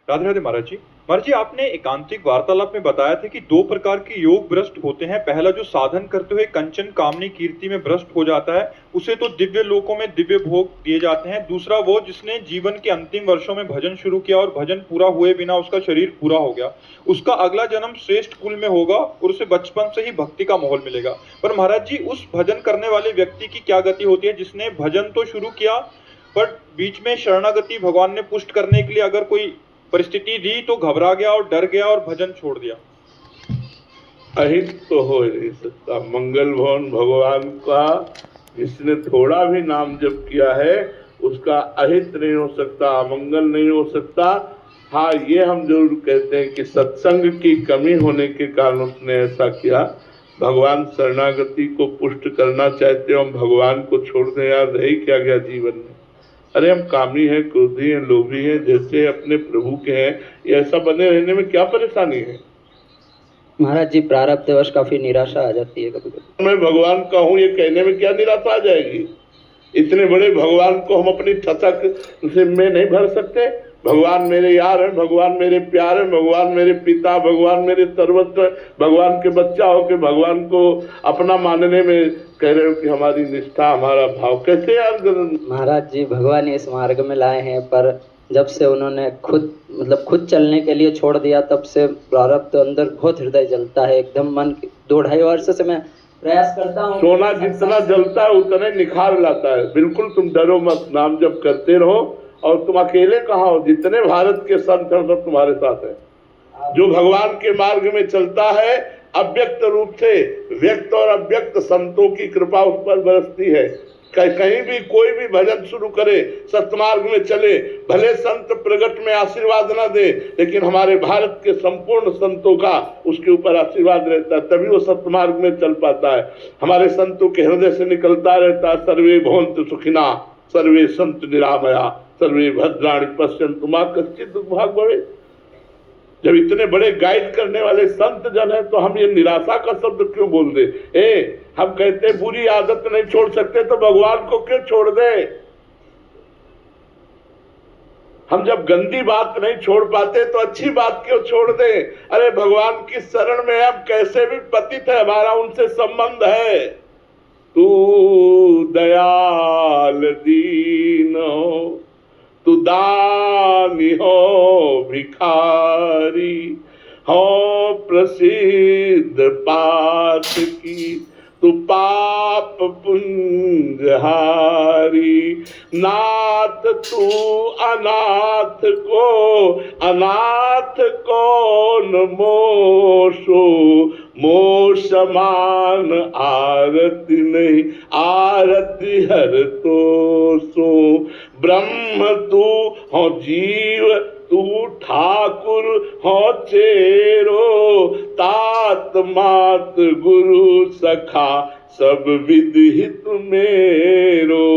राधे राधे महाराज जी। महाराज जी, आपने एकांतिक वार्तालाप में बताया था कि दो प्रकार के योग भ्रष्ट होते हैं। पहला जो साधन करते हुए कंचन कामनी कीर्ति में भ्रष्ट हो जाता है, उसे तो दिव्य लोकों में दिव्य भोग दिए जाते हैं। दूसरा वो जिसने जीवन के अंतिम वर्षों में भजन शुरू किया और भजन पूरा हुए बिना उसका शरीर पूरा हो गया, उसका अगला जन्म श्रेष्ठ कुल में होगा और उसे बचपन से ही भक्ति का माहौल मिलेगा। पर महाराज जी, उस भजन करने वाले व्यक्ति की क्या गति होती है जिसने भजन तो शुरू किया बट बीच में शरणागति भगवान ने पुष्ट करने के लिए अगर कोई परिस्थिति दी तो घबरा गया और डर गया और भजन छोड़ दिया? अहित तो हो नहीं सकता। मंगल भवन भगवान का जिसने थोड़ा भी नाम जप किया है उसका अहित नहीं हो सकता, अमंगल नहीं हो सकता। हाँ, ये हम जरूर कहते हैं कि सत्संग की कमी होने के कारण उसने ऐसा किया। भगवान शरणागति को पुष्ट करना चाहते हो, हम भगवान को छोड़ दें यार, रह क्या गया जीवन में। अरे हम कामी हैं, क्रोधी हैं, लोभी हैं, जैसे अपने प्रभु के हैं, ये ऐसा बने रहने में क्या परेशानी है? महाराज जी, प्रारब्धवश काफी निराशा आ जाती है कभी कभी। मैं भगवान का हूँ ये कहने में क्या निराशा आ जाएगी? इतने बड़े भगवान को हम अपनी ठसक से में नहीं भर सकते। भगवान मेरे यार हैं, भगवान मेरे प्यार हैं, भगवान मेरे पिता, भगवान मेरे सर्वस्व, भगवान के बच्चा हो के भगवान को अपना मानने में कह रहे हो कि हमारी निष्ठा, हमारा भाव कैसे यार? महाराज जी, भगवान इस मार्ग में लाए हैं, पर जब से उन्होंने खुद चलने के लिए छोड़ दिया तब से प्रारब्ध तो अंदर बहुत हृदय जलता है एकदम। मन 2-2.5 वर्ष से मैं प्रयास करता हूँ। सोना जितना जलता है उतने निखार लाता है। बिल्कुल तुम डरो मत, नाम जप करते रहो। और तुम अकेले कहाँ हो, जितने भारत के संत हैं सब तुम्हारे साथ हैं। जो भगवान के मार्ग में चलता है अव्यक्त रूप से व्यक्त और अव्यक्त संतों की कृपा उस पर बरसती है। कहीं भी कोई भी भजन शुरू करे, सतमार्ग में चले, भले संत प्रगट में आशीर्वाद ना दे, लेकिन हमारे भारत के संपूर्ण संतों का उसके ऊपर आशीर्वाद रहता है, तभी वो सतमार्ग में चल पाता है। हमारे संतों के हृदय से निकलता रहता है, सर्वे भवन्तु सुखिना, सर्वे संत निरामया, सर्वे भद्राणि पश्यन्तु मा कश्चित् दुर्भाग् भवेत्। जब इतने बड़े गाइड करने वाले संत जन है तो हम ये निराशा का शब्द क्यों बोल दे? हम कहते बुरी आदत नहीं छोड़ सकते तो भगवान को क्यों छोड़ दे? हम जब गंदी बात नहीं छोड़ पाते तो अच्छी बात क्यों छोड़ दे? अरे भगवान की शरण में हम कैसे भी पतित है, हमारा उनसे संबंध है। तू दयाल दीन हो, तू दानी हो भिखारी हो, प्रसिद्ध पाठ की तू पाप पुंजहारी। नाथ तू अनाथ कौन मोशो, मोह समान आरती नहीं, आरती हर तो सो। ब्रह्म तू हो, जीव तू ठाकुर हो चेरो, तात मात गुरु सखा सब विदिहित मेरो।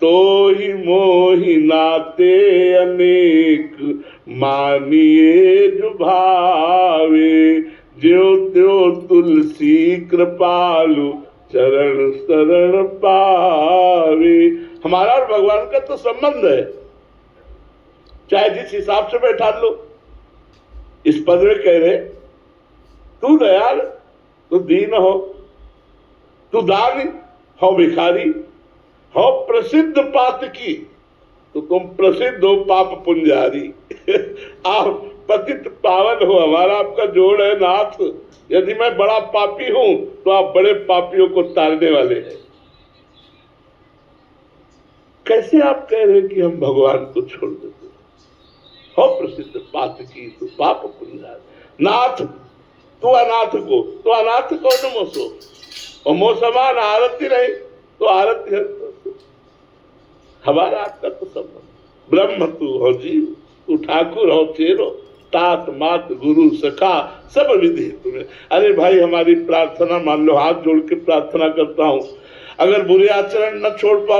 तो ही मोहि नाते अनेक, मानिए जो भावे। ज्यो त्यो तुलसी कृपालु, चरण शरण पावे। हमारा और भगवान का तो संबंध है, चाहे जिस हिसाब से बैठा लो। इस पद में कह रहे तू दयाल, तू दीन हो, तू दानी हो भिखारी हो, प्रसिद्ध पात की तो तुम प्रसिद्ध हो पाप पुंजारी। आप पतित पावन हो, हमारा आपका जोड़ है नाथ। यदि मैं बड़ा पापी हूं तो आप बड़े पापियों को तारने वाले हैं। कैसे आप कह रहे हैं कि हम भगवान को छोड़ देते हो? प्रसिद्ध पात की तो पाप पुंजारी। नाथ तू अनाथ को न मोसो, और मोह समान आरती रहे तो आरती है। हमारा आपका तो संबंध। ब्रह्म तू हो, जीव तू ठाकुर हो चेरो, तात मात गुरु सखा सब विधि तुम्हें। अरे भाई, हमारी प्रार्थना मान लो, हाथ जोड़ के प्रार्थना करता हूं, अगर बुरे आचरण न छोड़ पाओ